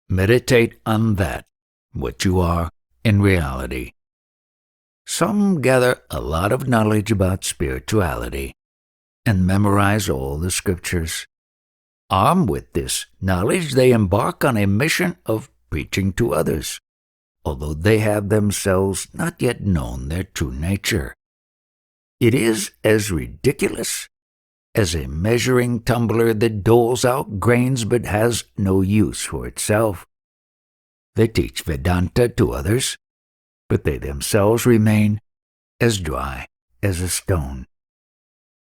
Meditate on that, what you are in reality. Some gather a lot of knowledge about spirituality and memorize all the scriptures. Armed with this knowledge, they embark on a mission of preaching to others, although they have themselves not yet known their true nature. It is as ridiculous as a measuring tumbler that doles out grains but has no use for itself. They teach Vedanta to others, but they themselves remain as dry as a stone.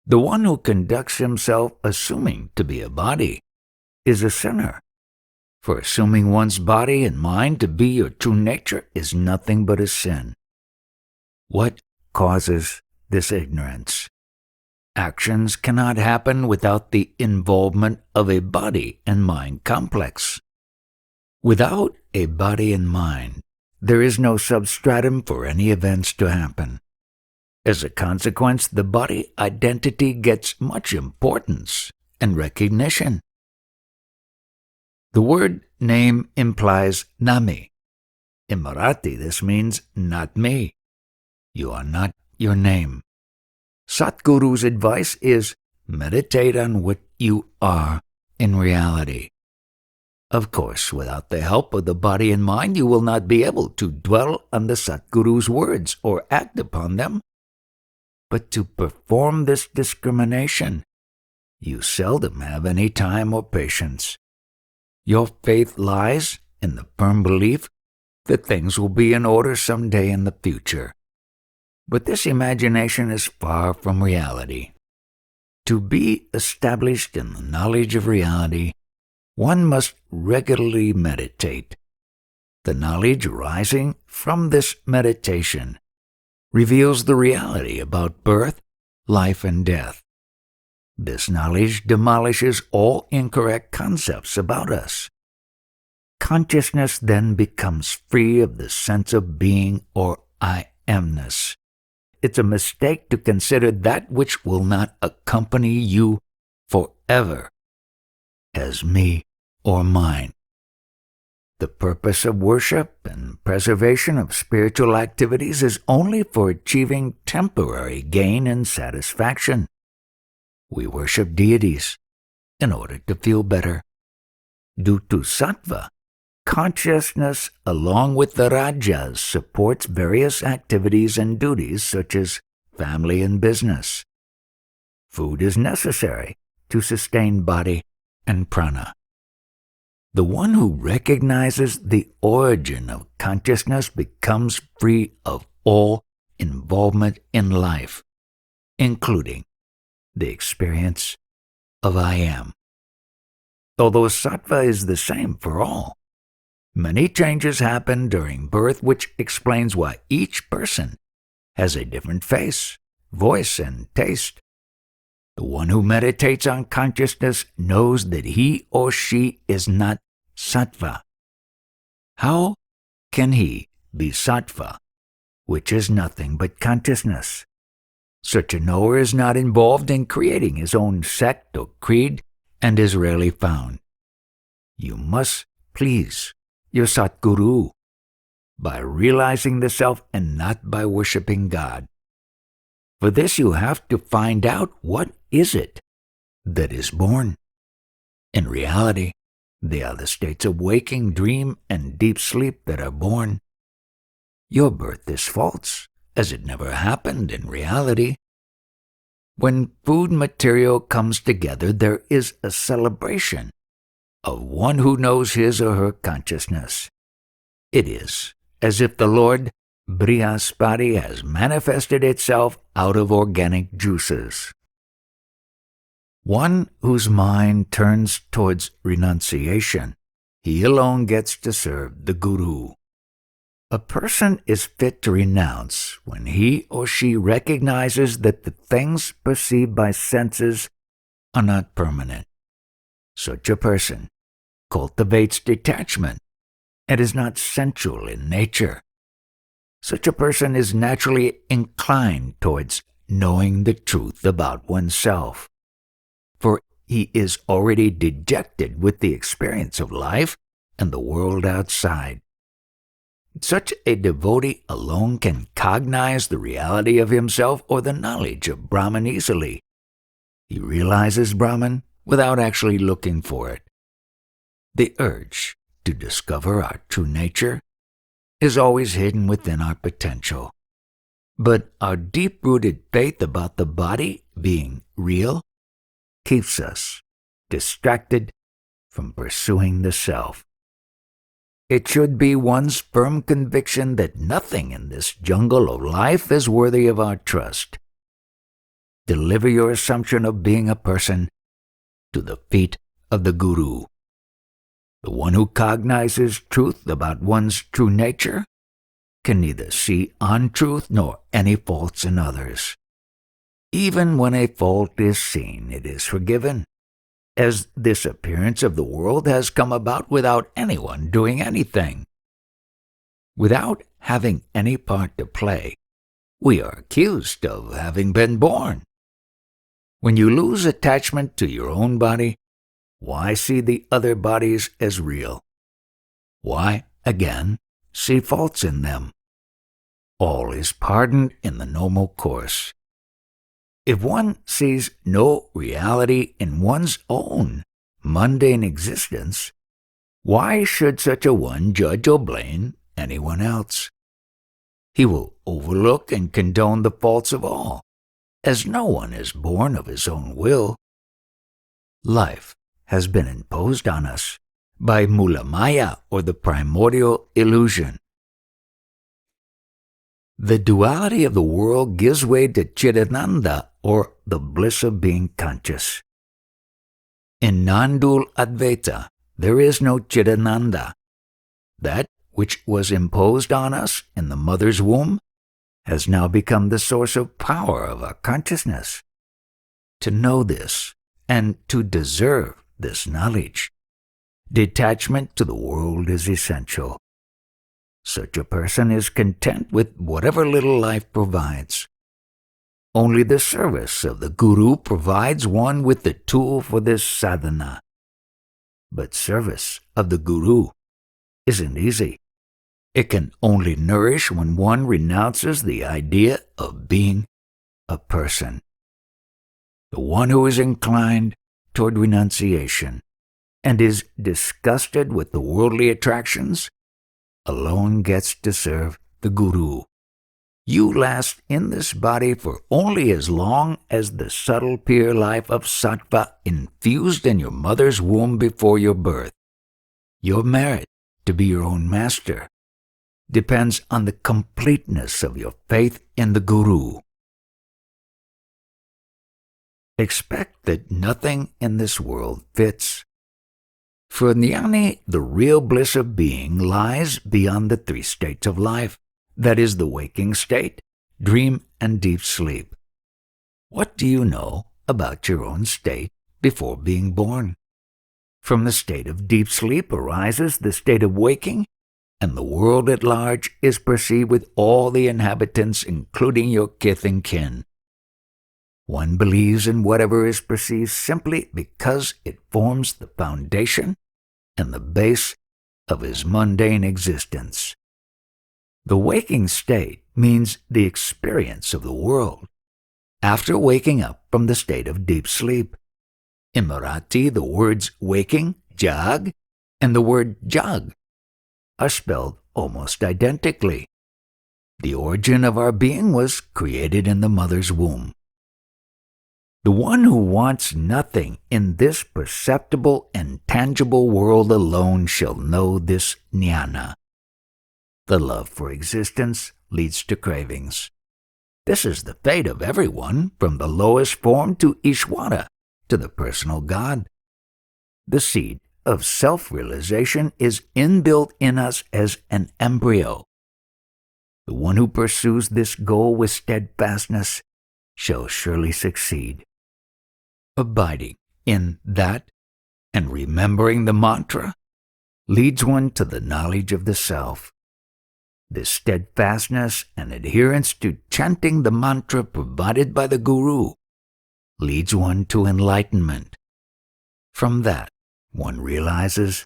The one who conducts himself assuming to be a body is a sinner, for assuming one's body and mind to be your true nature is nothing but a sin. What causes this ignorance? Actions cannot happen without the involvement of a body and mind complex. Without a body and mind, there is no substratum for any events to happen. As a consequence, the body identity gets much importance and recognition. The word name implies nami. In Marathi, this means not me. You are not your name. Satguru's advice is meditate on what you are in reality. Of course, without the help of the body and mind, you will not be able to dwell on the Satguru's words or act upon them. But to perform this discrimination, you seldom have any time or patience. Your faith lies in the firm belief that things will be in order someday in the future. But this imagination is far from reality. To be established in the knowledge of reality, one must regularly meditate. The knowledge arising from this meditation reveals the reality about birth, life, and death. This knowledge demolishes all incorrect concepts about us. Consciousness then becomes free of the sense of being or I amness. It's a mistake to consider that which will not accompany you forever as me or mine. The purpose of worship and preservation of spiritual activities is only for achieving temporary gain and satisfaction. We worship deities in order to feel better. Due to sattva, consciousness, along with the rajas, supports various activities and duties such as family and business. Food is necessary to sustain body and prana. The one who recognizes the origin of consciousness becomes free of all involvement in life, including the experience of I am. Although sattva is the same for all, many changes happen during birth, which explains why each person has a different face, voice, and taste. The one who meditates on consciousness knows that he or she is not sattva. How can he be sattva, which is nothing but consciousness? Such a knower is not involved in creating his own sect or creed and is rarely found. You must please your Satguru by realizing the self and not by worshipping God. For this you have to find out what is it that is born. In reality, they are the states of waking, dream, and deep sleep that are born. Your birth is false, as it never happened in reality. When food material comes together, there is a celebration of one who knows his or her consciousness. It is as if the Lord Brihaspati has manifested itself out of organic juices. One whose mind turns towards renunciation, he alone gets to serve the Guru. A person is fit to renounce when he or she recognizes that the things perceived by senses are not permanent. Such a person cultivates detachment and is not sensual in nature. Such a person is naturally inclined towards knowing the truth about oneself, for he is already dejected with the experience of life and the world outside. Such a devotee alone can cognize the reality of himself or the knowledge of Brahman easily. He realizes Brahman without actually looking for it. The urge to discover our true nature is always hidden within our potential. But our deep-rooted faith about the body being real keeps us distracted from pursuing the self. It should be one's firm conviction that nothing in this jungle of life is worthy of our trust. Deliver your assumption of being a person to the feet of the Guru. The one who cognizes truth about one's true nature can neither see untruth nor any faults in others. Even when a fault is seen, it is forgiven, as this appearance of the world has come about without anyone doing anything. Without having any part to play, we are accused of having been born. When you lose attachment to your own body, why see the other bodies as real? Why, again, see faults in them? All is pardoned in the normal course. If one sees no reality in one's own mundane existence, why should such a one judge or blame anyone else? He will overlook and condone the faults of all, as no one is born of his own will. Life has been imposed on us by Mula Maya, or the primordial illusion. The duality of the world gives way to Chidananda, or the bliss of being conscious. In non-dual Advaita, there is no Chidananda. That which was imposed on us in the mother's womb has now become the source of power of our consciousness. To know this, and to deserve this knowledge, detachment to the world is essential. Such a person is content with whatever little life provides. Only the service of the Guru provides one with the tool for this sadhana. But service of the Guru isn't easy. It can only nourish when one renounces the idea of being a person. The one who is inclined toward renunciation and is disgusted with the worldly attractions alone gets to serve the Guru. You last in this body for only as long as the subtle pure life of sattva infused in your mother's womb before your birth. Your merit to be your own master depends on the completeness of your faith in the Guru. Expect that nothing in this world fits. For Jnani, the real bliss of being lies beyond the three states of life, that is, the waking state, dream, and deep sleep. What do you know about your own state before being born? From the state of deep sleep arises the state of waking, and the world at large is perceived with all the inhabitants, including your kith and kin. One believes in whatever is perceived simply because it forms the foundation and the base of his mundane existence. The waking state means the experience of the world after waking up from the state of deep sleep. In Marathi, the words waking, jag, and the word jag are spelled almost identically. The origin of our being was created in the mother's womb. The one who wants nothing in this perceptible and tangible world alone shall know this jnana. The love for existence leads to cravings. This is the fate of everyone, from the lowest form to Ishvara, to the personal God. The seed of self-realization is inbuilt in us as an embryo. The one who pursues this goal with steadfastness shall surely succeed. Abiding in that and remembering the mantra leads one to the knowledge of the self. This steadfastness and adherence to chanting the mantra provided by the Guru leads one to enlightenment. From that, one realizes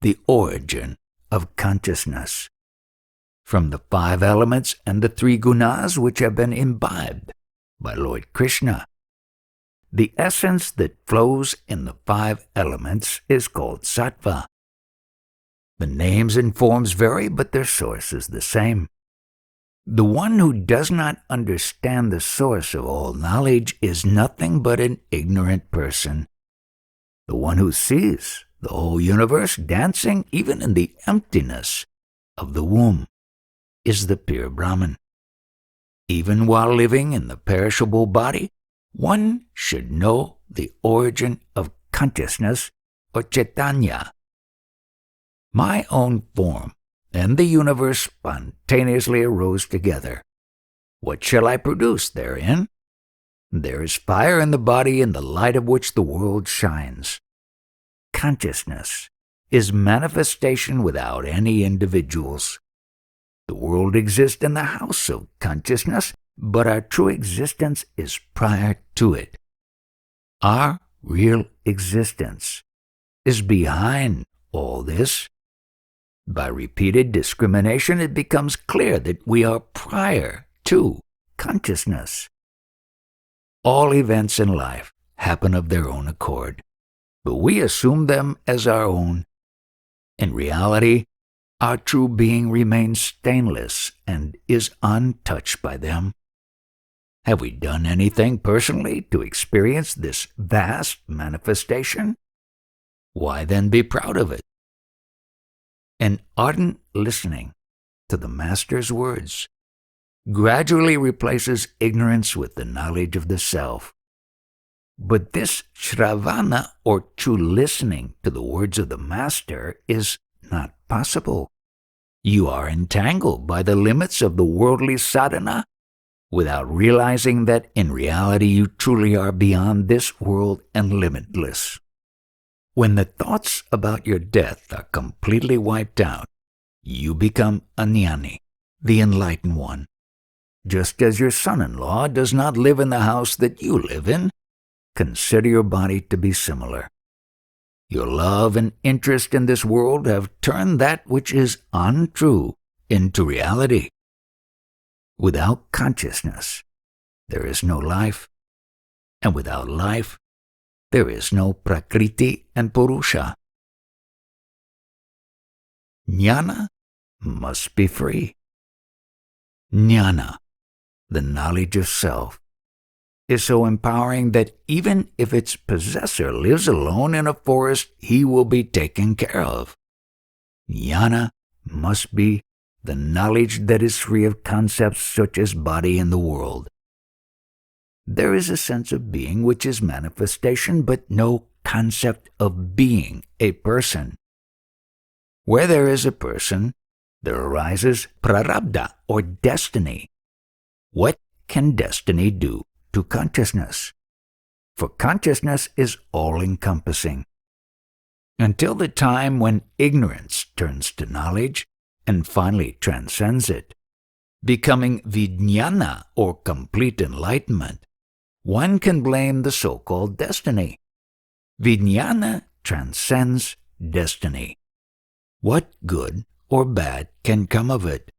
the origin of consciousness. From the 5 elements and the 3 gunas which have been imbibed by Lord Krishna. The essence that flows in the 5 elements is called sattva. The names and forms vary, but their source is the same. The one who does not understand the source of all knowledge is nothing but an ignorant person. The one who sees the whole universe dancing even in the emptiness of the womb is the pure Brahman. Even while living in the perishable body, one should know the origin of consciousness or Chaitanya. My own form and the universe spontaneously arose together. What shall I produce therein? There is fire in the body in the light of which the world shines. Consciousness is manifestation without any individuals. The world exists in the house of consciousness, but our true existence is prior to it. Our real existence is behind all this. By repeated discrimination, it becomes clear that we are prior to consciousness. All events in life happen of their own accord, but we assume them as our own. In reality, our true being remains stainless and is untouched by them. Have we done anything personally to experience this vast manifestation? Why then be proud of it? An ardent listening to the Master's words gradually replaces ignorance with the knowledge of the self. But this Shravana, or true listening to the words of the Master, is not possible. You are entangled by the limits of the worldly sadhana without realizing that in reality you truly are beyond this world and limitless. When the thoughts about your death are completely wiped out, you become a jnani, the enlightened one. Just as your son-in-law does not live in the house that you live in, consider your body to be similar. Your love and interest in this world have turned that which is untrue into reality. Without consciousness, there is no life, and without life, there is no Prakriti and Purusha. Jnana must be free. Jnana, the knowledge of self, is so empowering that even if its possessor lives alone in a forest, he will be taken care of. Jnana must be the knowledge that is free of concepts such as body and the world. There is a sense of being which is manifestation, but no concept of being a person. Where there is a person, there arises prarabdha, or destiny. What can destiny do to consciousness? For consciousness is all-encompassing. Until the time when ignorance turns to knowledge and finally transcends it, becoming vijnana, or complete enlightenment, one can blame the so-called destiny. Vijnana transcends destiny. What good or bad can come of it?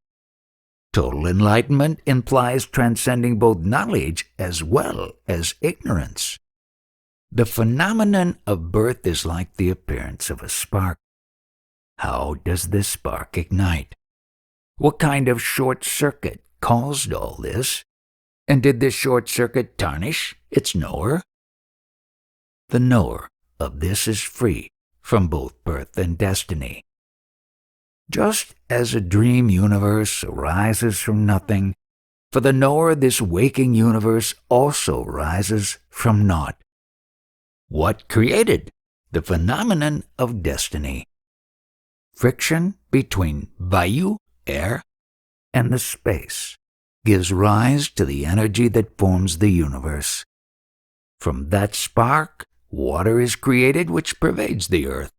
Total enlightenment implies transcending both knowledge as well as ignorance. The phenomenon of birth is like the appearance of a spark. How does this spark ignite? What kind of short circuit caused all this? And did this short circuit tarnish its knower? The knower of this is free from both birth and destiny. Just as a dream universe arises from nothing, for the knower this waking universe also rises from naught. What created the phenomenon of destiny? Friction between vayu, air, and the space gives rise to the energy that forms the universe. From that spark, water is created which pervades the earth.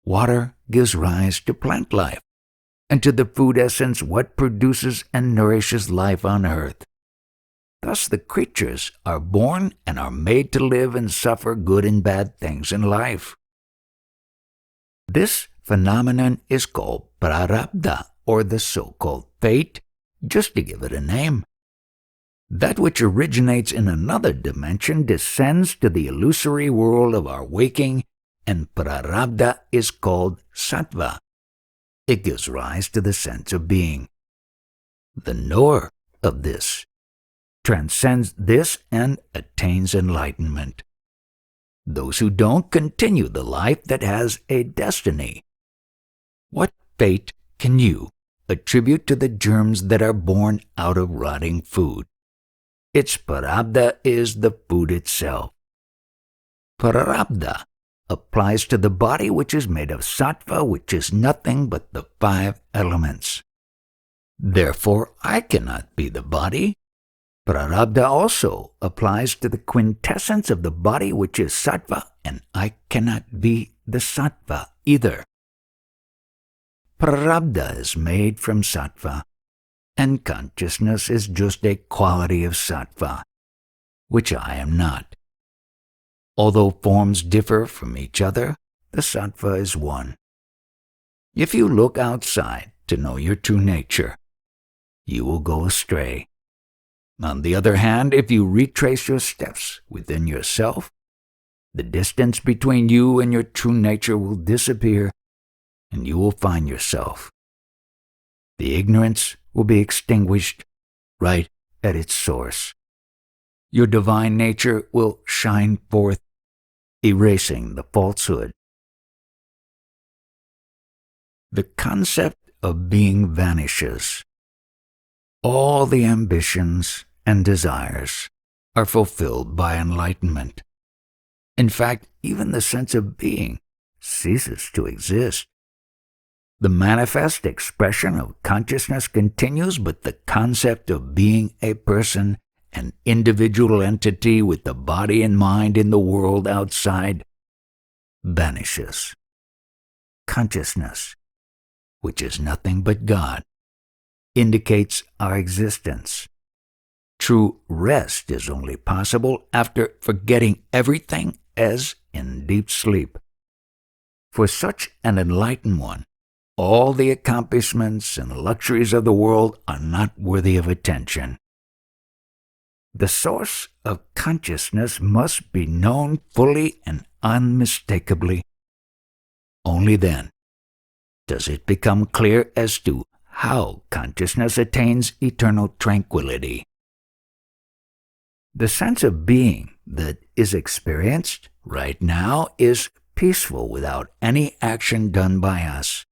Water gives rise to plant life, and to the food essence what produces and nourishes life on earth. Thus the creatures are born and are made to live and suffer good and bad things in life. This phenomenon is called prarabdha, or the so-called fate, just to give it a name. That which originates in another dimension descends to the illusory world of our waking, and prarabdha is called sattva. It gives rise to the sense of being. The knower of this transcends this and attains enlightenment. Those who don't continue the life that has a destiny. What fate can you attribute to the germs that are born out of rotting food? Its prarabdha is the food itself. Prarabdha applies to the body which is made of sattva, which is nothing but the 5 elements. Therefore, I cannot be the body. Prarabdha also applies to the quintessence of the body which is sattva, and I cannot be the sattva either. Prarabdha is made from sattva, and consciousness is just a quality of sattva, which I am not. Although forms differ from each other, the sattva is one. If you look outside to know your true nature, you will go astray. On the other hand, if you retrace your steps within yourself, the distance between you and your true nature will disappear, and you will find yourself. The ignorance will be extinguished right at its source. Your divine nature will shine forth, erasing the falsehood. The concept of being vanishes. All the ambitions and desires are fulfilled by enlightenment. In fact, even the sense of being ceases to exist. The manifest expression of consciousness continues, but the concept of being a person, an individual entity with the body and mind in the world outside, vanishes. Consciousness, which is nothing but God, indicates our existence. True rest is only possible after forgetting everything as in deep sleep. For such an enlightened one, all the accomplishments and luxuries of the world are not worthy of attention. The source of consciousness must be known fully and unmistakably. Only then does it become clear as to how consciousness attains eternal tranquility. The sense of being that is experienced right now is peaceful without any action done by us.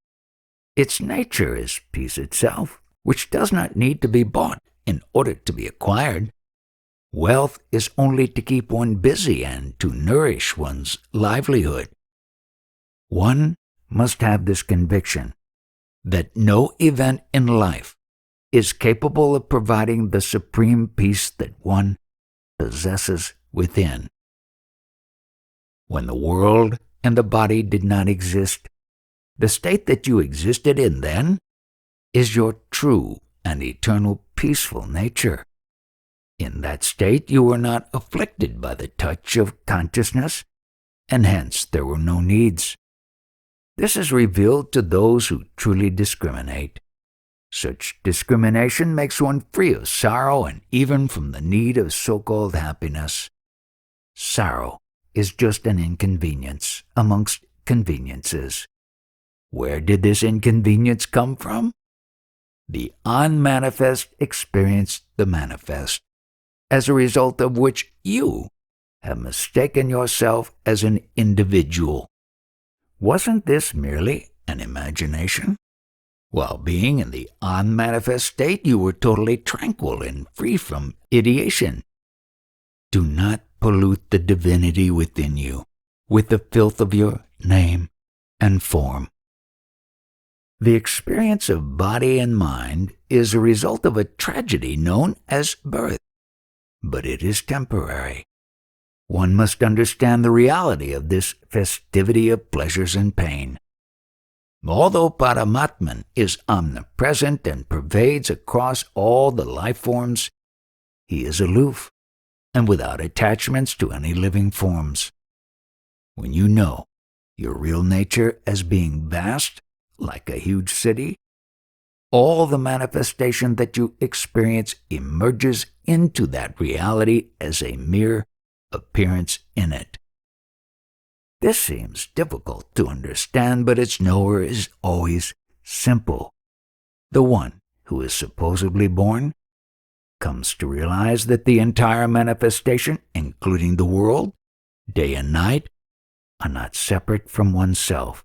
Its nature is peace itself, which does not need to be bought in order to be acquired. Wealth is only to keep one busy and to nourish one's livelihood. One must have this conviction that no event in life is capable of providing the supreme peace that one possesses within. When the world and the body did not exist, the state that you existed in then is your true and eternal peaceful nature. In that state you were not afflicted by the touch of consciousness, and hence there were no needs. This is revealed to those who truly discriminate. Such discrimination makes one free of sorrow and even from the need of so-called happiness. Sorrow is just an inconvenience amongst conveniences. Where did this inconvenience come from? The unmanifest experienced the manifest, as a result of which you have mistaken yourself as an individual. Wasn't this merely an imagination? While being in the unmanifest state, you were totally tranquil and free from ideation. Do not pollute the divinity within you with the filth of your name and form. The experience of body and mind is a result of a tragedy known as birth, but it is temporary. One must understand the reality of this festivity of pleasures and pain. Although Paramatman is omnipresent and pervades across all the life forms, he is aloof and without attachments to any living forms. When you know your real nature as being vast, like a huge city, all the manifestation that you experience emerges into that reality as a mere appearance in it. This seems difficult to understand, but its knower is always simple. The one who is supposedly born comes to realize that the entire manifestation, including the world, day and night, are not separate from oneself.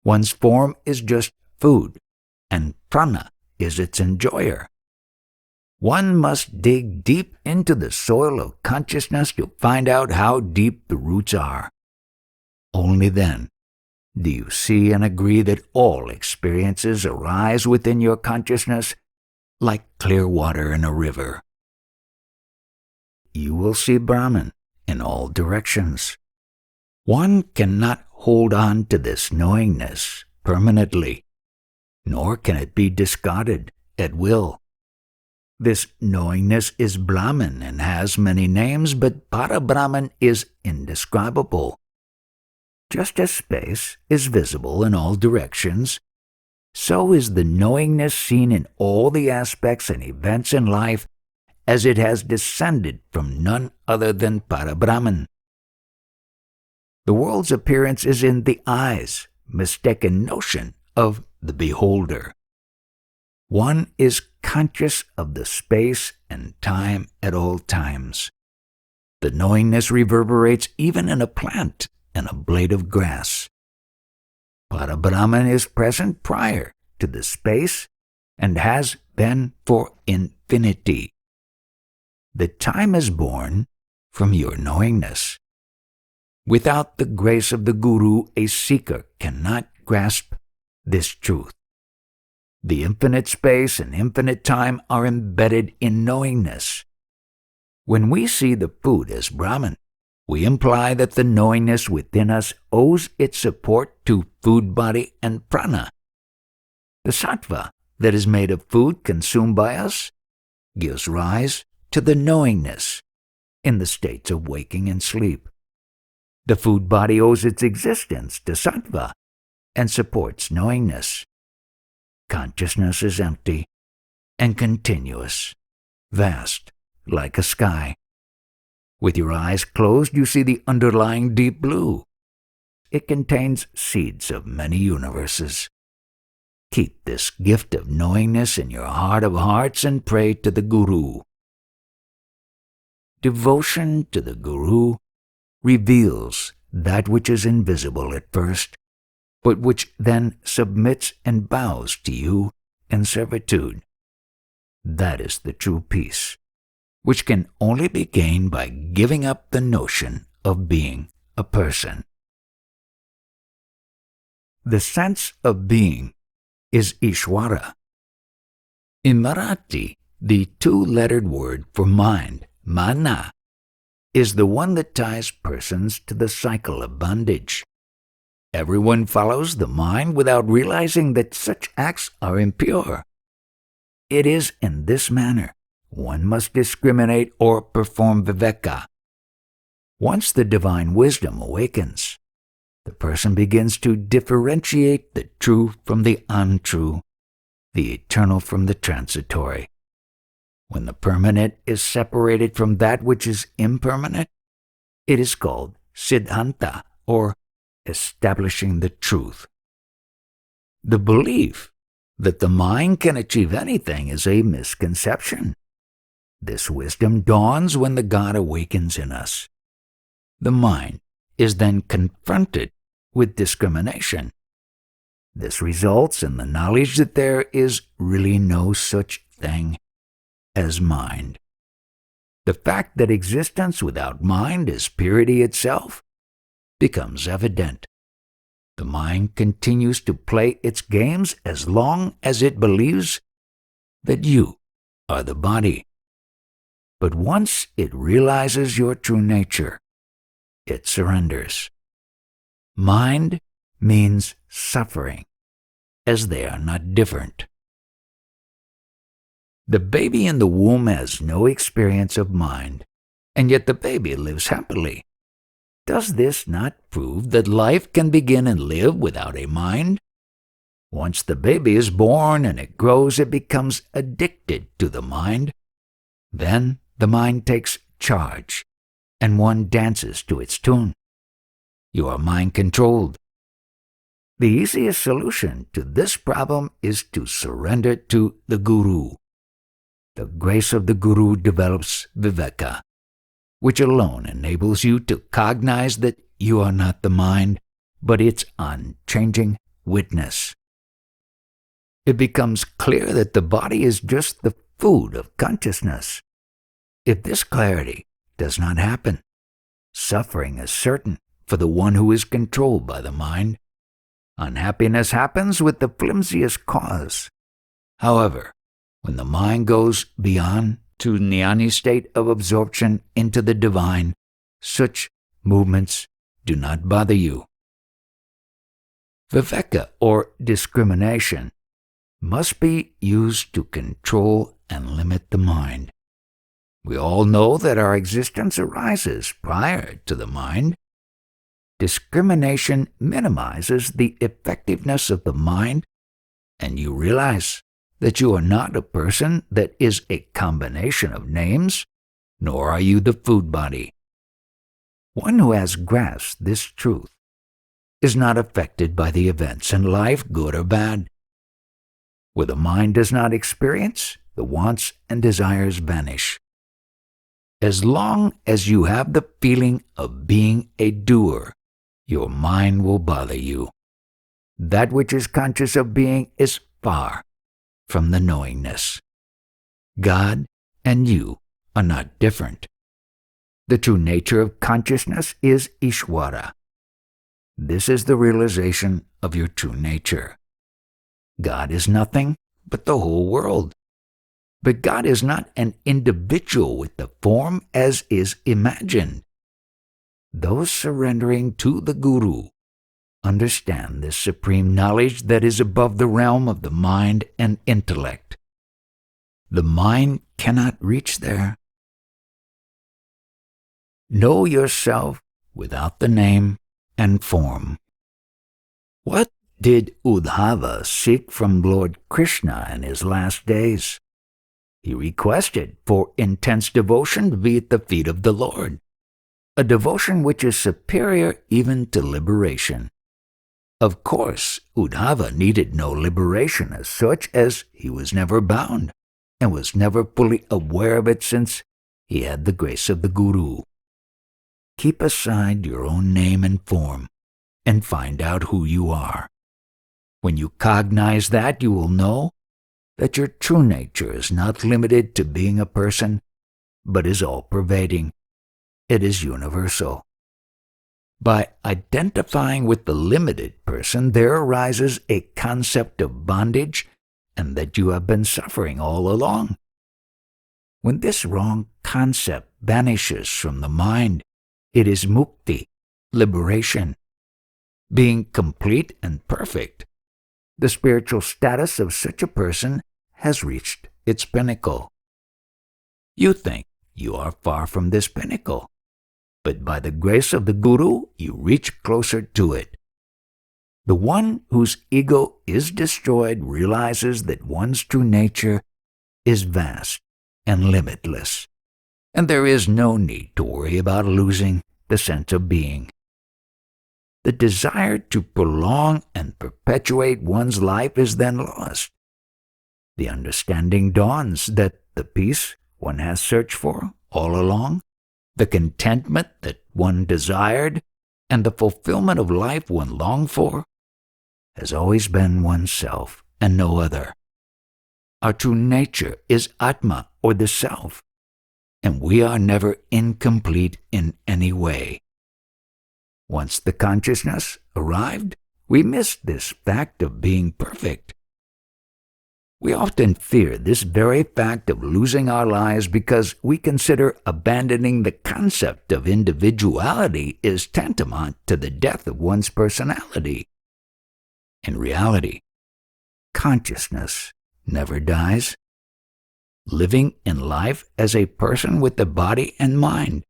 One's form is just food, and prana is its enjoyer. One must dig deep into the soil of consciousness to find out how deep the roots are. Only then do you see and agree that all experiences arise within your consciousness like clear water in a river. You will see Brahman in all directions. One cannot hold on to this knowingness permanently, nor can it be discarded at will. This knowingness is Brahman and has many names, but Para-Brahman is indescribable. Just as space is visible in all directions, so is the knowingness seen in all the aspects and events in life as it has descended from none other than Para-Brahman. The world's appearance is in the eye's mistaken notion of the beholder. One is conscious of the space and time at all times. The knowingness reverberates even in a plant and a blade of grass. Para-Brahman is present prior to the space and has been for infinity. The time is born from your knowingness. Without the grace of the Guru, a seeker cannot grasp this truth. The infinite space and infinite time are embedded in knowingness. When we see the food as Brahman, we imply that the knowingness within us owes its support to food body and prana. The sattva that is made of food consumed by us gives rise to the knowingness in the states of waking and sleep. The food body owes its existence to sattva and supports knowingness. Consciousness is empty and continuous, vast like a sky. With your eyes closed, you see the underlying deep blue. It contains seeds of many universes. Keep this gift of knowingness in your heart of hearts and pray to the Guru. Devotion to the Guru reveals that which is invisible at first, but which then submits and bows to you in servitude. That is the true peace, which can only be gained by giving up the notion of being a person. The sense of being is Ishwara. In Marathi, the two-lettered word for mind, mana, is the one that ties persons to the cycle of bondage. Everyone follows the mind without realizing that such acts are impure. It is in this manner one must discriminate or perform viveka. Once the divine wisdom awakens, the person begins to differentiate the true from the untrue, the eternal from the transitory. When the permanent is separated from that which is impermanent, it is called siddhanta, or establishing the truth. The belief that the mind can achieve anything is a misconception. This wisdom dawns when the God awakens in us. The mind is then confronted with discrimination. This results in the knowledge that there is really no such thing as mind. The fact that existence without mind is purity itself becomes evident. The mind continues to play its games as long as it believes that you are the body. But once it realizes your true nature, it surrenders. Mind means suffering, as they are not different. The baby in the womb has no experience of mind, and yet the baby lives happily. Does this not prove that life can begin and live without a mind? Once the baby is born and it grows, it becomes addicted to the mind. Then the mind takes charge, and one dances to its tune. You are mind-controlled. The easiest solution to this problem is to surrender to the Guru. The grace of the Guru develops viveka, which alone enables you to cognize that you are not the mind, but its unchanging witness. It becomes clear that the body is just the food of consciousness. If this clarity does not happen, suffering is certain for the one who is controlled by the mind. Unhappiness happens with the flimsiest cause. However, when the mind goes beyond to jnani state of absorption into the divine, such movements do not bother you. Viveka, or discrimination, must be used to control and limit the mind. We all know that our existence arises prior to the mind. Discrimination minimizes the effectiveness of the mind, and you realize that you are not a person that is a combination of names, nor are you the food body. One who has grasped this truth is not affected by the events in life, good or bad. Where the mind does not experience, the wants and desires vanish. As long as you have the feeling of being a doer, your mind will bother you. That which is conscious of being is far from the knowingness. God and you are not different. The true nature of consciousness is Ishvara. This is the realization of your true nature. God is nothing but the whole world. But God is not an individual with the form as is imagined. Those surrendering to the Guru understand this supreme knowledge that is above the realm of the mind and intellect. The mind cannot reach there. Know yourself without the name and form. What did Uddhava seek from Lord Krishna in his last days? He requested for intense devotion to be at the feet of the Lord, a devotion which is superior even to liberation. Of course, Uddhava needed no liberation as such, as he was never bound and was never fully aware of it since he had the grace of the Guru. Keep aside your own name and form and find out who you are. When you cognize that, you will know that your true nature is not limited to being a person, but is all-pervading. It is universal. By identifying with the limited person, there arises a concept of bondage and that you have been suffering all along. When this wrong concept vanishes from the mind, it is mukti, liberation, being complete and perfect. The spiritual status of such a person has reached its pinnacle. You think you are far from this pinnacle, but by the grace of the Guru, you reach closer to it. The one whose ego is destroyed realizes that one's true nature is vast and limitless, and there is no need to worry about losing the sense of being. The desire to prolong and perpetuate one's life is then lost. The understanding dawns that the peace one has searched for all along, the contentment that one desired, and the fulfillment of life one longed for, has always been oneself and no other. Our true nature is Atma, or the Self, and we are never incomplete in any way. Once the consciousness arrived, we missed this fact of being perfect. We often fear this very fact of losing our lives because we consider abandoning the concept of individuality is tantamount to the death of one's personality. In reality, consciousness never dies. Living in life as a person with the body and mind,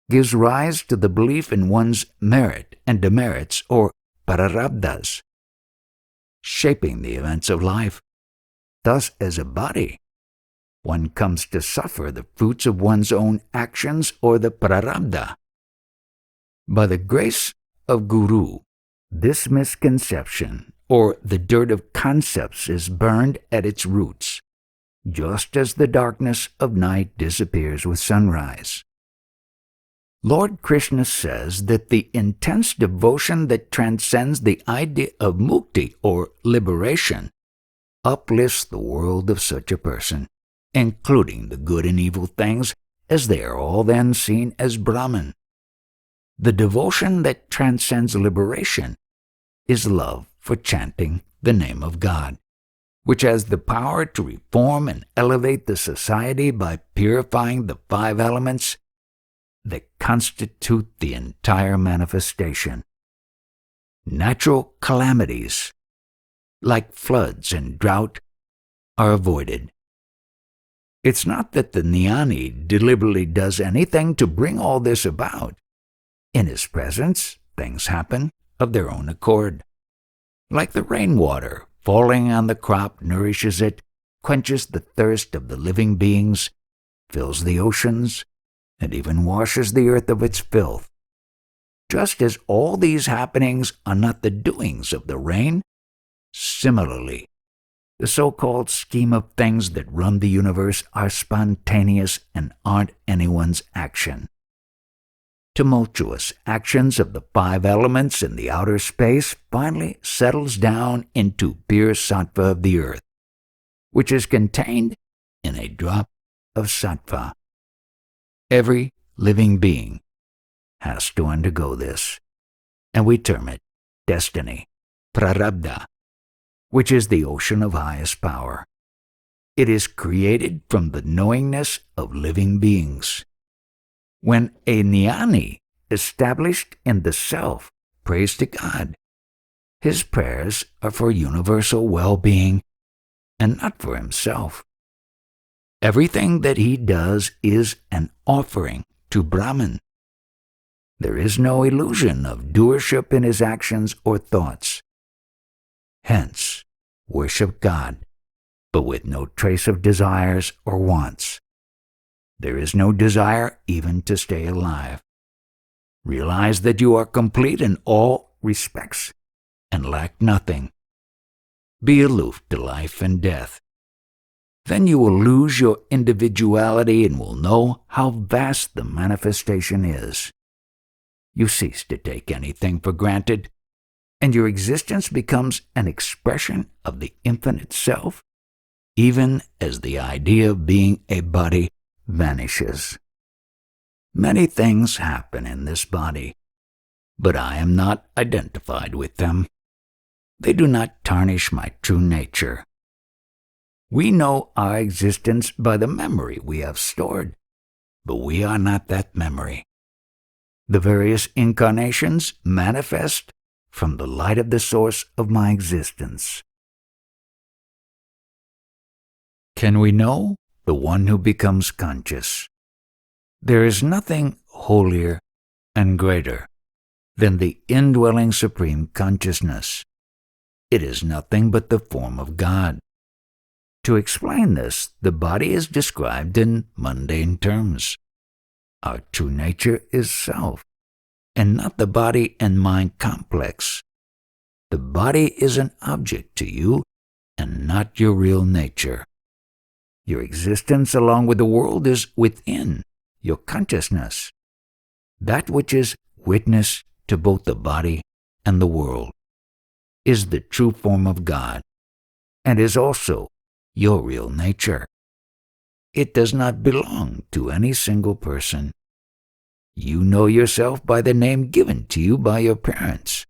gives rise to the belief in one's merit and demerits, or prarabdhas, shaping the events of life. Thus, as a body, one comes to suffer the fruits of one's own actions, or the prarabdha. By the grace of Guru, this misconception, or the dirt of concepts, is burned at its roots, just as the darkness of night disappears with sunrise. Lord Krishna says that the intense devotion that transcends the idea of mukti, or liberation, uplifts the world of such a person, including the good and evil things, as they are all then seen as Brahman. The devotion that transcends liberation is love for chanting the name of God, which has the power to reform and elevate the society by purifying the 5 elements that constitute the entire manifestation. Natural calamities, like floods and drought, are avoided. It's not that the jnani deliberately does anything to bring all this about. In his presence, things happen of their own accord. Like the rainwater falling on the crop nourishes it, quenches the thirst of the living beings, fills the oceans, and even washes the earth of its filth. Just as all these happenings are not the doings of the rain, similarly, the so-called scheme of things that run the universe are spontaneous and aren't anyone's action. Tumultuous actions of the 5 elements in the outer space finally settles down into pure sattva of the earth, which is contained in a drop of sattva. Every living being has to undergo this, and we term it destiny, prarabdha, which is the ocean of highest power. It is created from the knowingness of living beings. When a jnani, established in the self, prays to God, his prayers are for universal well-being and not for himself. Everything that he does is an offering to Brahman. There is no illusion of doership in his actions or thoughts. Hence, worship God, but with no trace of desires or wants. There is no desire even to stay alive. Realize that you are complete in all respects and lack nothing. Be aloof to life and death. Then you will lose your individuality and will know how vast the manifestation is. You cease to take anything for granted, and your existence becomes an expression of the infinite self, even as the idea of being a body vanishes. Many things happen in this body, but I am not identified with them. They do not tarnish my true nature. We know our existence by the memory we have stored, but we are not that memory. The various incarnations manifest from the light of the source of my existence. Can we know the one who becomes conscious? There is nothing holier and greater than the indwelling supreme consciousness. It is nothing but the form of God. To explain this, the body is described in mundane terms. Our true nature is self, and not the body and mind complex. The body is an object to you, and not your real nature. Your existence along with the world is within your consciousness, that which is witness to both the body and the world, is the true form of God, and is also your real nature. It does not belong to any single person. You know yourself by the name given to you by your parents,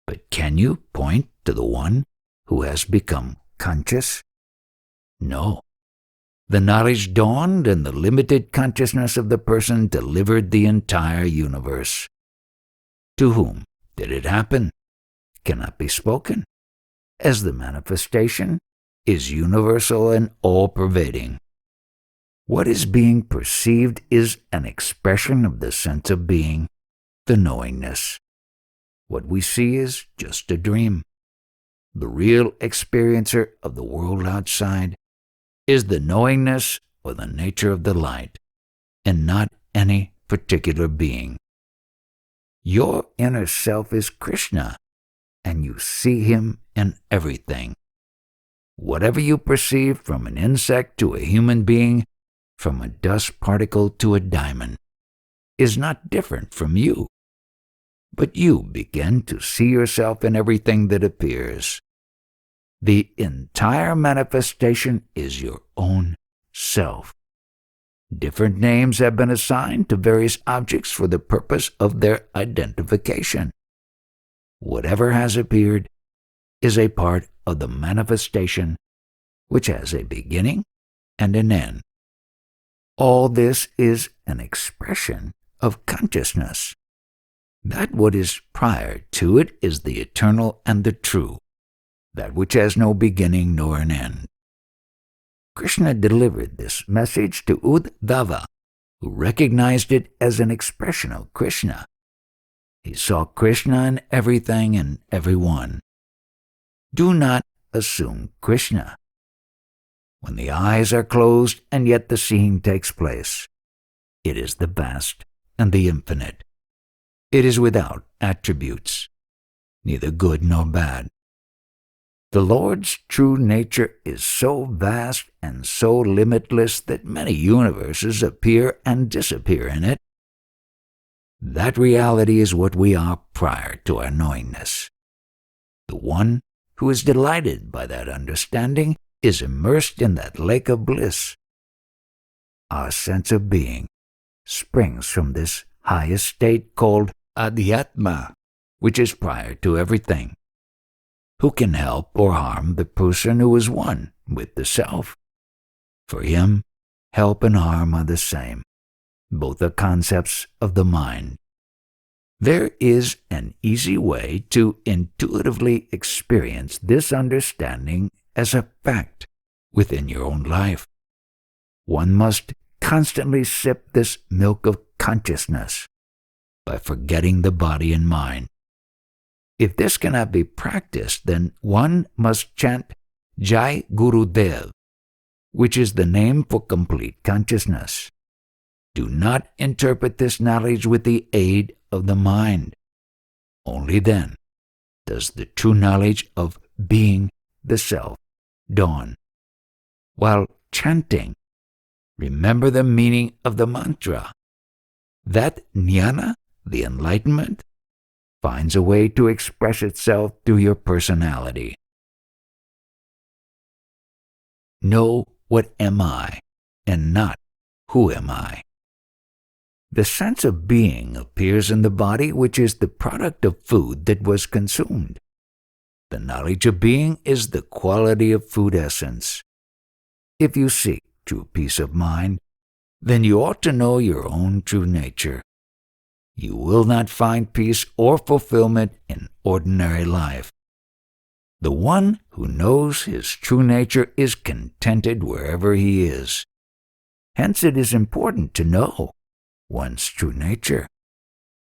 but can you point to the one who has become conscious? No. The knowledge dawned, and the limited consciousness of the person delivered the entire universe. To whom did it happen? Cannot be spoken, as the manifestation is universal and all-pervading. What is being perceived is an expression of the sense of being, the knowingness. What we see is just a dream. The real experiencer of the world outside is the knowingness or the nature of the light, and not any particular being. Your inner self is Krishna, and you see him in everything. Whatever you perceive, from an insect to a human being, from a dust particle to a diamond, is not different from you. But you begin to see yourself in everything that appears. The entire manifestation is your own self. Different names have been assigned to various objects for the purpose of their identification. Whatever has appeared is a part of the manifestation which has a beginning and an end. All this is an expression of consciousness. That what is prior to it is the eternal and the true, that which has no beginning nor an end. Krishna delivered this message to Uddhava, who recognized it as an expression of Krishna. He saw Krishna in everything and everyone. Do not assume Krishna. When the eyes are closed and yet the seeing takes place, it is the vast and the infinite. It is without attributes, neither good nor bad. The Lord's true nature is so vast and so limitless that many universes appear and disappear in it. That reality is what we are prior to our knowingness. The one who is delighted by that understanding is immersed in that lake of bliss. Our sense of being springs from this highest state called Adhyatma, which is prior to everything. Who can help or harm the person who is one with the self? For him, help and harm are the same. Both are concepts of the mind. There is an easy way to intuitively experience this understanding as a fact within your own life. One must constantly sip this milk of consciousness by forgetting the body and mind. If this cannot be practiced, then one must chant Jai Gurudev, which is the name for complete consciousness. Do not interpret this knowledge with the aid of the mind. Only then does the true knowledge of being the self dawn. While chanting, remember the meaning of the mantra. That jnana, the enlightenment, finds a way to express itself through your personality. Know what am I, and not who am I. The sense of being appears in the body, which is the product of food that was consumed. The knowledge of being is the quality of food essence. If you seek true peace of mind, then you ought to know your own true nature. You will not find peace or fulfillment in ordinary life. The one who knows his true nature is contented wherever he is. Hence it is important to know one's true nature.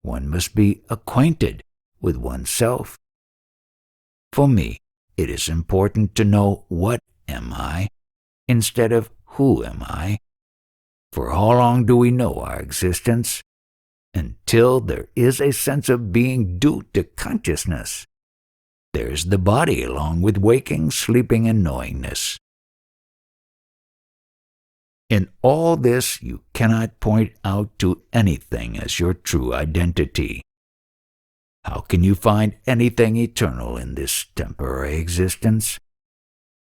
One must be acquainted with oneself. For me, it is important to know what am I instead of who am I. For how long do we know our existence? Until there is a sense of being due to consciousness. There is the body along with waking, sleeping, and knowingness. In all this, you cannot point out to anything as your true identity. How can you find anything eternal in this temporary existence?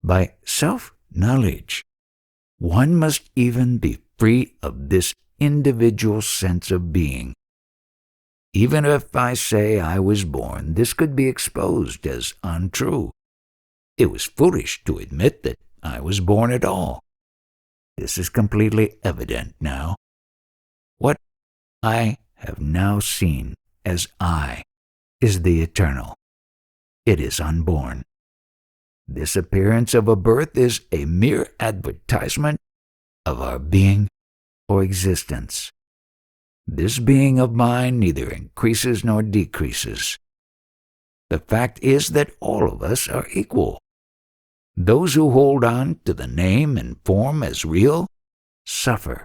By self-knowledge. One must even be free of this individual sense of being. Even if I say I was born, this could be exposed as untrue. It was foolish to admit that I was born at all. This is completely evident now. What I have now seen as I is the eternal. It is unborn. This appearance of a birth is a mere advertisement of our being or existence. This being of mine neither increases nor decreases. The fact is that all of us are equal. Those who hold on to the name and form as real suffer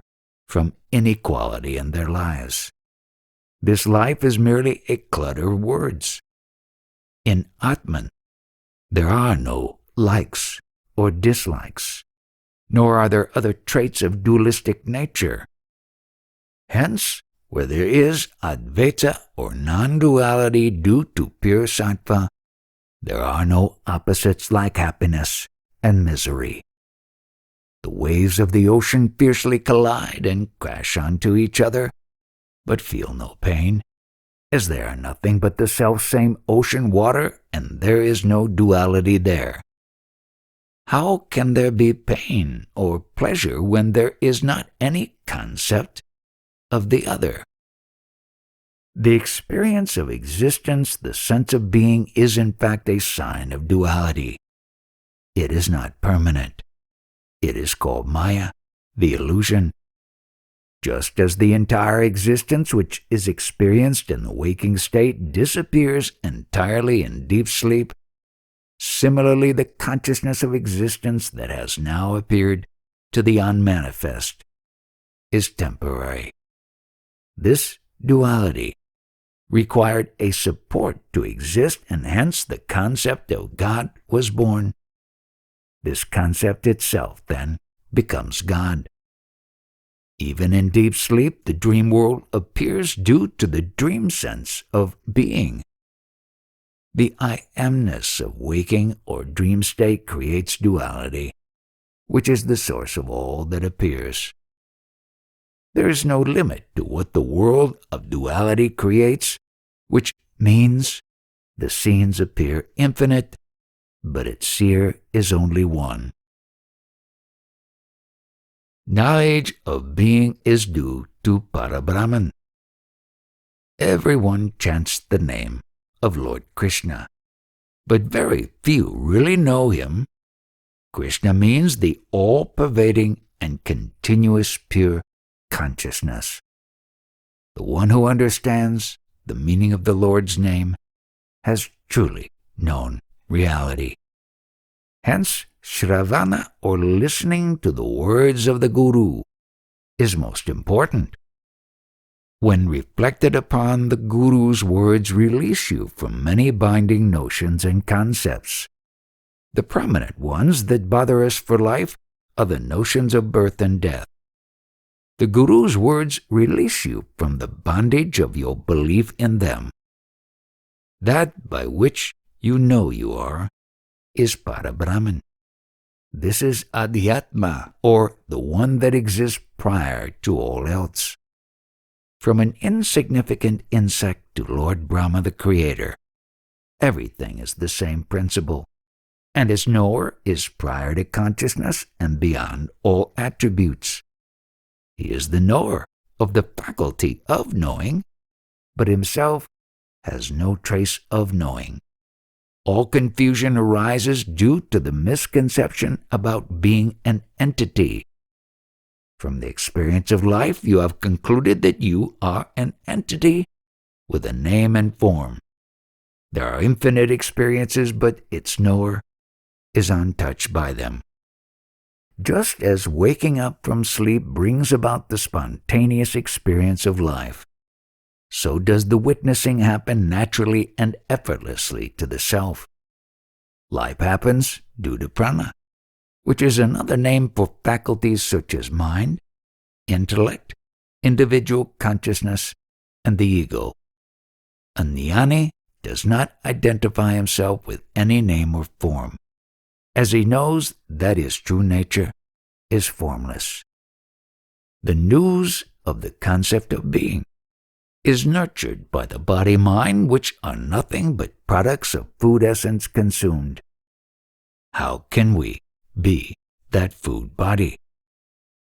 from inequality in their lives. This life is merely a clutter of words. In Atman, there are no likes or dislikes, nor are there other traits of dualistic nature. Hence, where there is Advaita or non-duality due to pure sattva, there are no opposites like happiness and misery. The waves of the ocean fiercely collide and crash onto each other, but feel no pain, as they are nothing but the selfsame ocean water and there is no duality there. How can there be pain or pleasure when there is not any concept of the other? The experience of existence, the sense of being, is in fact a sign of duality. It is not permanent. It is called Maya, the illusion. Just as the entire existence which is experienced in the waking state disappears entirely in deep sleep, similarly the consciousness of existence that has now appeared to the unmanifest is temporary. This duality required a support to exist, and hence the concept of God was born. This concept itself then becomes God. Even in deep sleep, the dream world appears due to the dream sense of being. The I amness of waking or dream state creates duality, which is the source of all that appears. There is no limit to what the world of duality creates, which means the scenes appear infinite, but its seer is only one. Knowledge of being is due to Parabrahman. Everyone chants the name of Lord Krishna, but very few really know him. Krishna means the all-pervading and continuous pure consciousness. The one who understands the meaning of the Lord's name has truly known reality. Hence, Shravana, or listening to the words of the Guru, is most important. When reflected upon, the Guru's words release you from many binding notions and concepts. The prominent ones that bother us for life are the notions of birth and death. The Guru's words release you from the bondage of your belief in them. That by which you know you are is Parabrahman. This is Adhyatma, or the one that exists prior to all else. From an insignificant insect to Lord Brahma the Creator, everything is the same principle, and his knower is prior to consciousness and beyond all attributes. He is the knower of the faculty of knowing, but himself has no trace of knowing. All confusion arises due to the misconception about being an entity. From the experience of life, you have concluded that you are an entity with a name and form. There are infinite experiences, but its knower is untouched by them. Just as waking up from sleep brings about the spontaneous experience of life, so does the witnessing happen naturally and effortlessly to the self. Life happens due to prana, which is another name for faculties such as mind, intellect, individual consciousness, and the ego. A jnani does not identify himself with any name or form, as he knows that his true nature is formless. The news of the concept of being is nurtured by the body-mind, which are nothing but products of food essence consumed. How can we be that food body?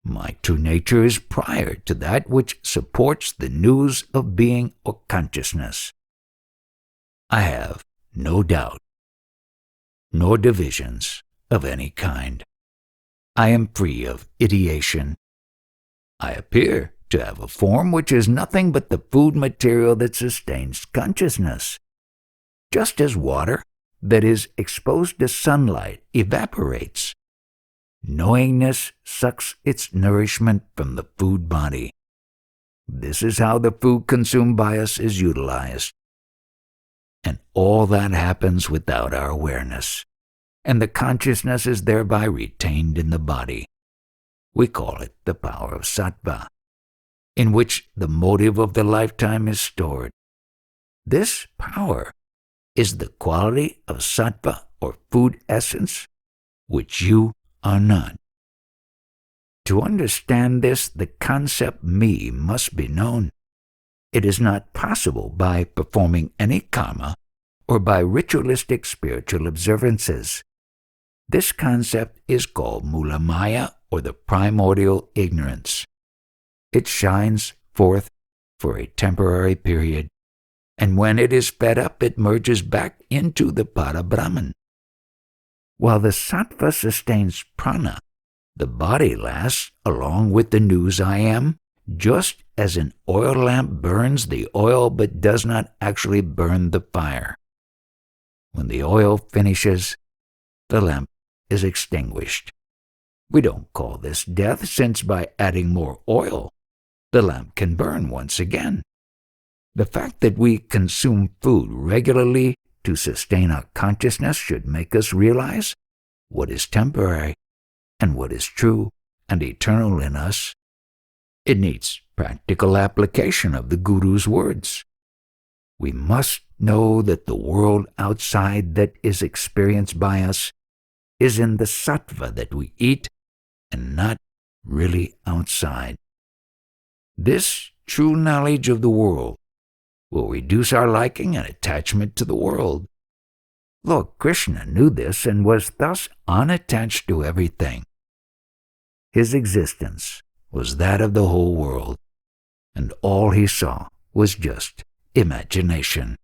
My true nature is prior to that which supports the news of being or consciousness. I have no doubt, nor divisions of any kind. I am free of ideation. I appear to have a form which is nothing but the food material that sustains consciousness. Just as water that is exposed to sunlight evaporates, knowingness sucks its nourishment from the food body. This is how the food consumed by us is utilized. And all that happens without our awareness, and the consciousness is thereby retained in the body. We call it the power of sattva, in which the motive of the lifetime is stored. This power is the quality of sattva or food essence, which you are not. To understand this, the concept me must be known. It is not possible by performing any karma or by ritualistic spiritual observances. This concept is called mula maya, or the primordial ignorance. It shines forth for a temporary period, and when it is fed up, it merges back into the para Brahman. While the sattva sustains prana, the body lasts along with the news I am, just as an oil lamp burns the oil but does not actually burn the fire. When the oil finishes, the lamp is extinguished. We don't call this death, since by adding more oil, the lamp can burn once again. The fact that we consume food regularly to sustain our consciousness should make us realize what is temporary and what is true and eternal in us. It needs practical application of the Guru's words. We must know that the world outside that is experienced by us is in the sattva that we eat and not really outside. This true knowledge of the world will reduce our liking and attachment to the world. Lord Krishna knew this and was thus unattached to everything. His existence was that of the whole world, and all he saw was just imagination.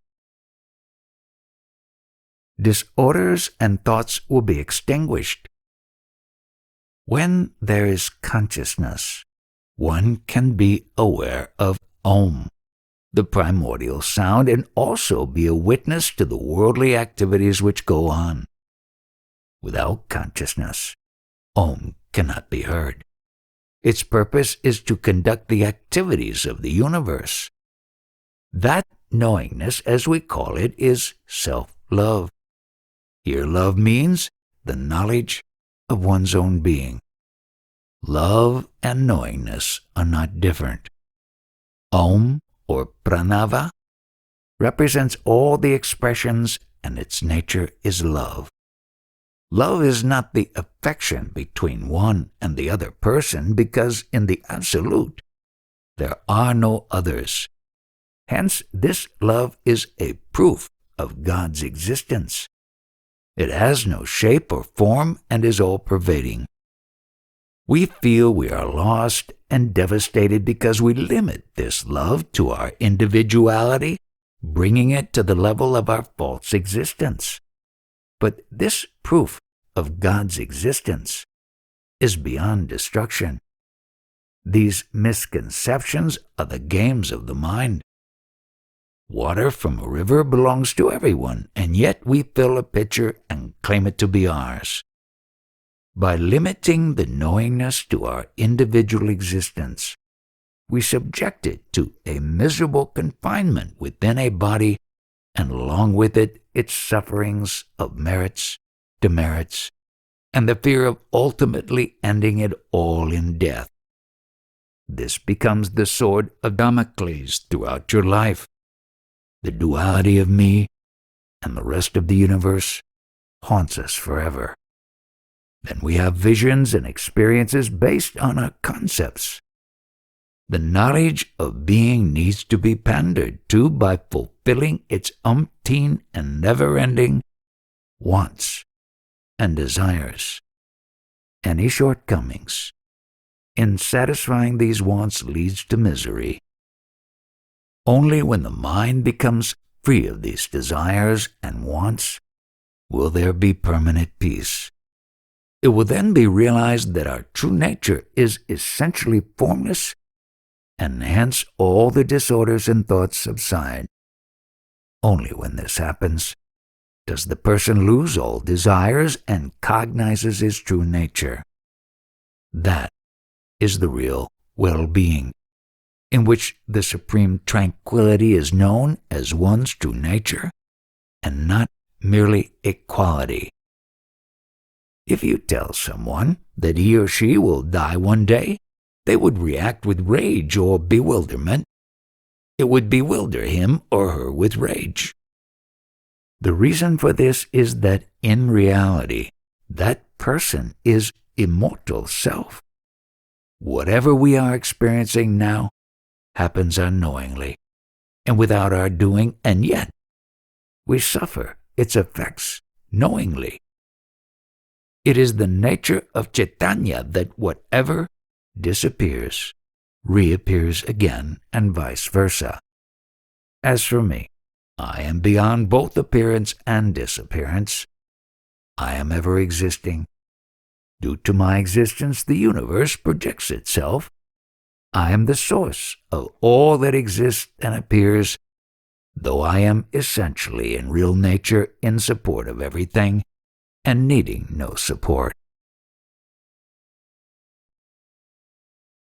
Disorders and thoughts will be extinguished. When there is consciousness, one can be aware of Om, the primordial sound, and also be a witness to the worldly activities which go on. Without consciousness, Om cannot be heard. Its purpose is to conduct the activities of the universe. That knowingness, as we call it, is self-love. Here love means the knowledge of one's own being. Love and knowingness are not different. Om, or pranava, represents all the expressions, and its nature is love. Love is not the affection between one and the other person, because in the Absolute there are no others. Hence, this love is a proof of God's existence. It has no shape or form and is all-pervading. We feel we are lost and devastated because we limit this love to our individuality, bringing it to the level of our false existence. But this proof of God's existence is beyond destruction. These misconceptions are the games of the mind. Water from a river belongs to everyone, and yet we fill a pitcher and claim it to be ours. By limiting the knowingness to our individual existence, we subject it to a miserable confinement within a body, and along with it, its sufferings of merits, demerits, and the fear of ultimately ending it all in death. This becomes the sword of Damocles throughout your life. The duality of me and the rest of the universe haunts us forever. Then we have visions and experiences based on our concepts. The knowledge of being needs to be pandered to by fulfilling its umpteen and never-ending wants and desires. Any shortcomings in satisfying these wants leads to misery. Only when the mind becomes free of these desires and wants will there be permanent peace. It will then be realized that our true nature is essentially formless, and hence all the disorders and thoughts subside. Only when this happens does the person lose all desires and cognizes his true nature. That is the real well-being, in which the supreme tranquility is known as one's true nature and not merely equality. If you tell someone that he or she will die one day, they would react with rage or bewilderment. It would bewilder him or her with rage. The reason for this is that in reality, that person is immortal self. Whatever we are experiencing now happens unknowingly and without our doing, and yet we suffer its effects knowingly. It is the nature of Chaitanya that whatever disappears reappears again, and vice versa. As for me, I am beyond both appearance and disappearance. I am ever existing. Due to my existence, the universe projects itself. I am the source of all that exists and appears, though I am essentially in real nature in support of everything and needing no support.